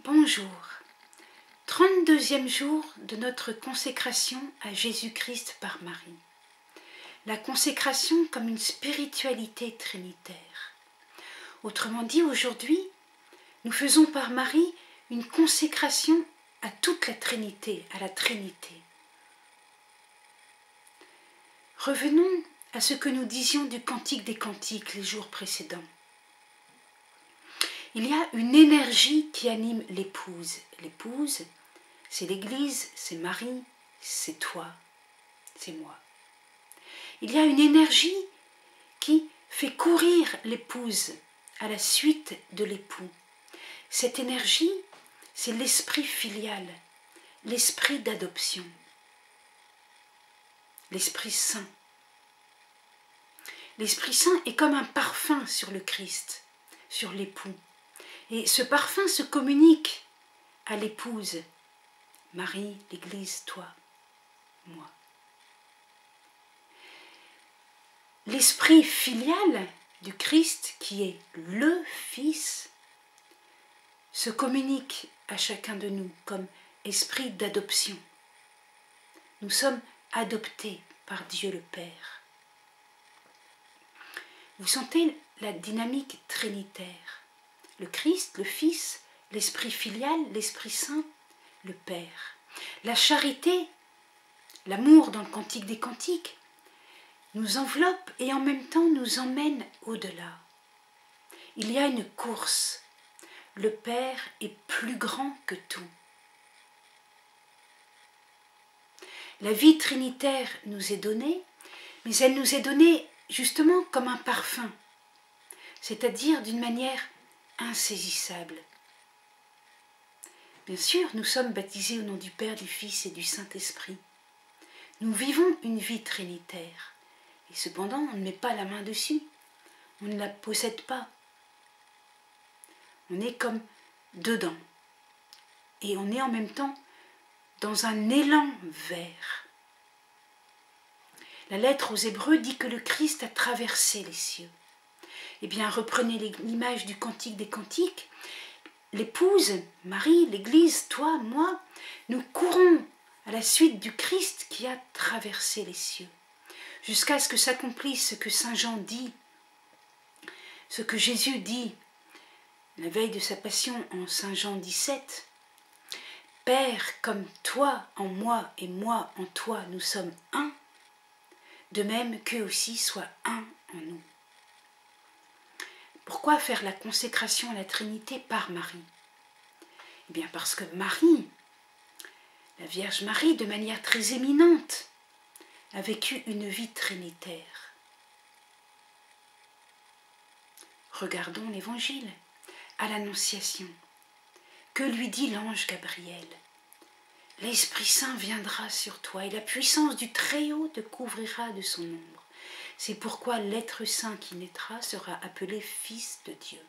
Bonjour, 32e jour de notre consécration à Jésus-Christ par Marie. La consécration comme une spiritualité trinitaire. Autrement dit, aujourd'hui, nous faisons par Marie une consécration à toute la Trinité, à la Trinité. Revenons à ce que nous disions du Cantique des Cantiques les jours précédents. Il y a une énergie qui anime l'épouse. L'épouse, c'est l'Église, c'est Marie, c'est toi, c'est moi. Il y a une énergie qui fait courir l'épouse à la suite de l'époux. Cette énergie, c'est l'esprit filial, l'esprit d'adoption, l'Esprit Saint. L'Esprit Saint est comme un parfum sur le Christ, sur l'époux. Et ce parfum se communique à l'épouse, Marie, l'Église, toi, moi. L'esprit filial du Christ, qui est le Fils, se communique à chacun de nous comme esprit d'adoption. Nous sommes adoptés par Dieu le Père. Vous sentez la dynamique trinitaire. Le Christ, le Fils, l'Esprit filial, l'Esprit Saint, le Père. La charité, l'amour dans le Cantique des Cantiques, nous enveloppe et en même temps nous emmène au-delà. Il y a une course. Le Père est plus grand que tout. La vie trinitaire nous est donnée, mais elle nous est donnée justement comme un parfum, c'est-à-dire d'une manière insaisissable. Bien sûr, nous sommes baptisés au nom du Père, du Fils et du Saint-Esprit. Nous vivons une vie trinitaire, et cependant on ne met pas la main dessus, on ne la possède pas. On est comme dedans, et on est en même temps dans un élan vers. La lettre aux Hébreux dit que le Christ a traversé les cieux. Eh bien, reprenez l'image du Cantique des Cantiques. L'épouse, Marie, l'Église, toi, moi, nous courons à la suite du Christ qui a traversé les cieux, jusqu'à ce que s'accomplisse ce que Saint Jean dit, ce que Jésus dit la veille de sa passion en Saint Jean 17. Père, comme toi en moi et moi en toi, nous sommes un, de même qu'eux aussi soient un en nous. Pourquoi faire la consécration à la Trinité par Marie? Eh bien parce que Marie, la Vierge Marie, de manière très éminente, a vécu une vie trinitaire. Regardons l'Évangile, à l'Annonciation. Que lui dit l'ange Gabriel? L'Esprit Saint viendra sur toi et la puissance du Très-Haut te couvrira de son ombre. C'est pourquoi l'être saint qui naîtra sera appelé Fils de Dieu.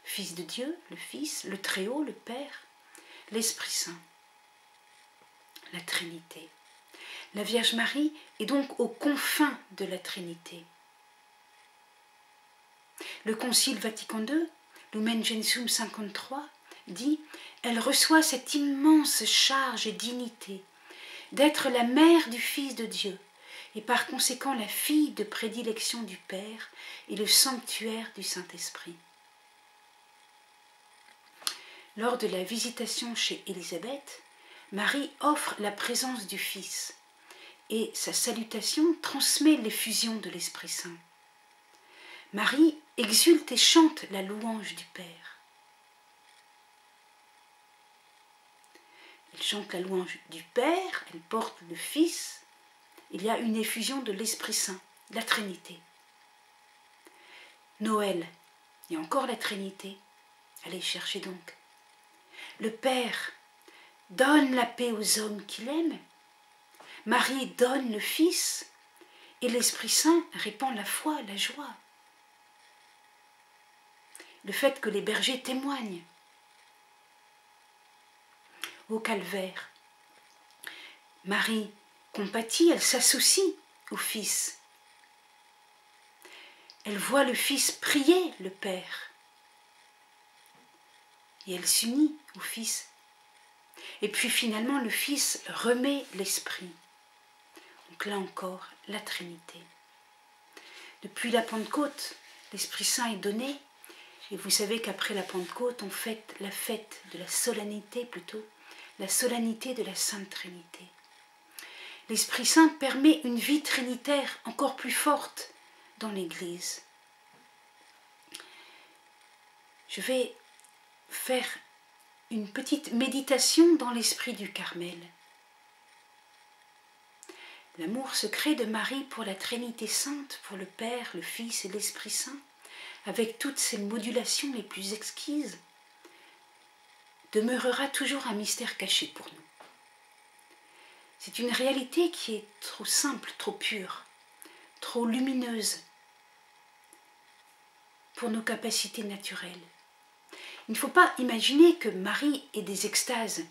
Fils de Dieu, le Fils, le Très-Haut, le Père, l'Esprit Saint, la Trinité. La Vierge Marie est donc aux confins de la Trinité. Le Concile Vatican II, Lumen Gentium 53, dit « Elle reçoit cette immense charge et dignité d'être la mère du Fils de Dieu et par conséquent la fille de prédilection du Père et le sanctuaire du Saint-Esprit. » Lors de la visitation chez Élisabeth, Marie offre la présence du Fils et sa salutation transmet l'effusion de l'Esprit Saint. Marie exulte et chante la louange du Père. Elle chante la louange du Père, elle porte le Fils. Il y a une effusion de l'Esprit Saint, la Trinité. Noël, il y a encore la Trinité. Allez chercher donc. Le Père donne la paix aux hommes qu'il aime. Marie donne le Fils. Et l'Esprit Saint répand la foi, la joie. Le fait que les bergers témoignent. Au calvaire, Marie compatit, elle s'associe au Fils. Elle voit le Fils prier le Père. et elle s'unit au Fils. Et puis finalement, le Fils remet l'Esprit. Donc là encore, la Trinité. Depuis la Pentecôte, l'Esprit Saint est donné. Et vous savez qu'après la Pentecôte, on fête la fête de la solennité plutôt, la solennité de la Sainte Trinité. L'Esprit Saint permet une vie trinitaire encore plus forte dans l'Église. Je vais faire une petite méditation dans l'esprit du Carmel. L'amour secret de Marie pour la Trinité Sainte, pour le Père, le Fils et l'Esprit Saint, avec toutes ses modulations les plus exquises, demeurera toujours un mystère caché pour nous. C'est une réalité qui est trop simple, trop pure, trop lumineuse pour nos capacités naturelles. Il ne faut pas imaginer que Marie ait des extases,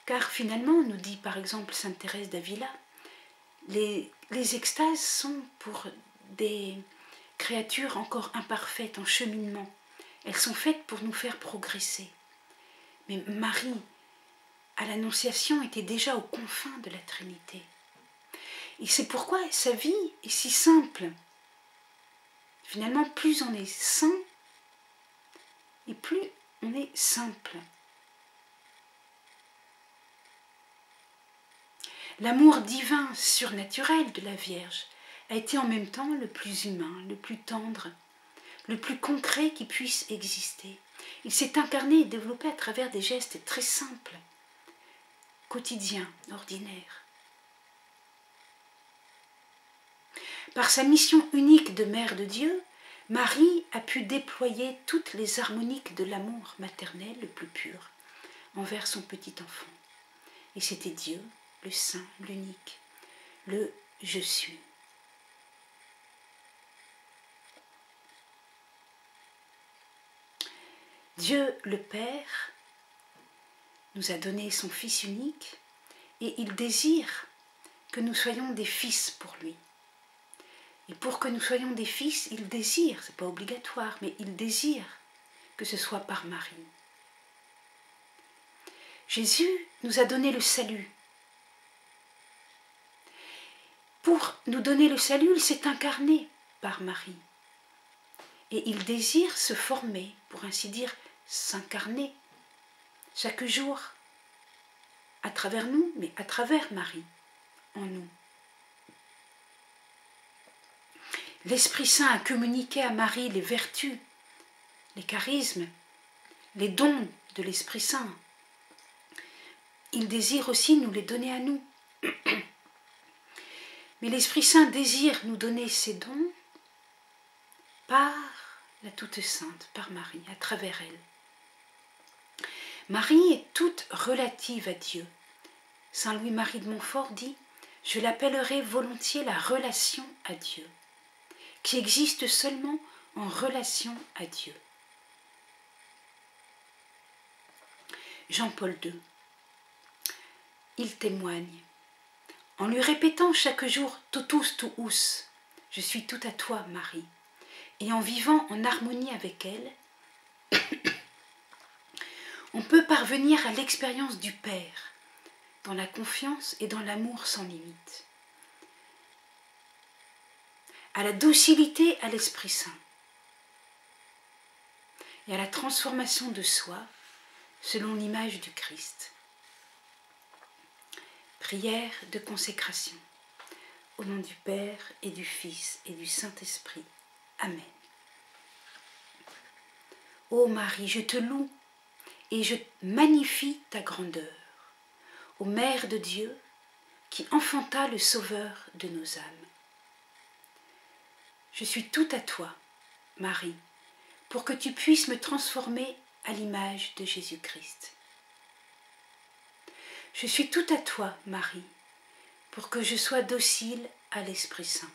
car finalement, nous dit par exemple sainte Thérèse d'Avila, les extases sont pour des créatures encore imparfaites, en cheminement. Elles sont faites pour nous faire progresser. Mais Marie, à l'Annonciation, était déjà aux confins de la Trinité. Et c'est pourquoi sa vie est si simple. Finalement, plus on est saint, et plus on est simple. L'amour divin surnaturel de la Vierge a été en même temps le plus humain, le plus tendre, le plus concret qui puisse exister. Il s'est incarné et développé à travers des gestes très simples, quotidiens, ordinaires. Par sa mission unique de Mère de Dieu, Marie a pu déployer toutes les harmoniques de l'amour maternel le plus pur envers son petit enfant. Et c'était Dieu, le Saint, l'unique, le « Je suis ». Dieu le Père nous a donné son Fils unique et il désire que nous soyons des fils pour lui. Et pour que nous soyons des fils, il désire, ce n'est pas obligatoire, mais il désire que ce soit par Marie. Jésus nous a donné le salut. Pour nous donner le salut, il s'est incarné par Marie. Et il désire se former, pour ainsi dire, s'incarner chaque jour à travers nous, mais à travers Marie, en nous. L'Esprit Saint a communiqué à Marie les vertus, les charismes, les dons de l'Esprit Saint. Il désire aussi nous les donner à nous. Mais l'Esprit Saint désire nous donner ces dons par la Toute Sainte, par Marie, à travers elle. Marie est toute relative à Dieu. Saint Louis-Marie de Montfort dit « Je l'appellerai volontiers la relation à Dieu, qui existe seulement en relation à Dieu. » Jean-Paul II, il témoigne, en lui répétant chaque jour « Totus tuus », je suis tout à toi, Marie, et en vivant en harmonie avec elle, on peut parvenir à l'expérience du Père, dans la confiance et dans l'amour sans limite, à la docilité à l'Esprit Saint, et à la transformation de soi selon l'image du Christ. Prière de consécration. Au nom du Père et du Fils et du Saint-Esprit. Amen. Ô Marie, je te loue et je magnifie ta grandeur. Ô Mère de Dieu, qui enfanta le Sauveur de nos âmes. Je suis tout à toi, Marie, pour que tu puisses me transformer à l'image de Jésus-Christ. Je suis tout à toi, Marie, pour que je sois docile à l'Esprit Saint.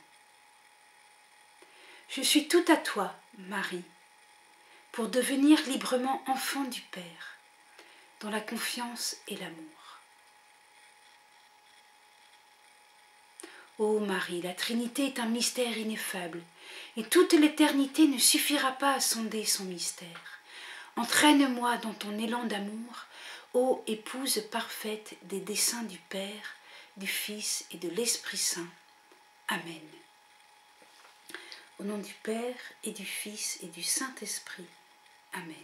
Je suis tout à toi, Marie, pour devenir librement enfant du Père, dans la confiance et l'amour. Ô Marie, la Trinité est un mystère ineffable, et toute l'éternité ne suffira pas à sonder son mystère. Entraîne-moi dans ton élan d'amour, ô épouse parfaite des desseins du Père, du Fils et de l'Esprit Saint. Amen. Au nom du Père et du Fils et du Saint-Esprit. Amen.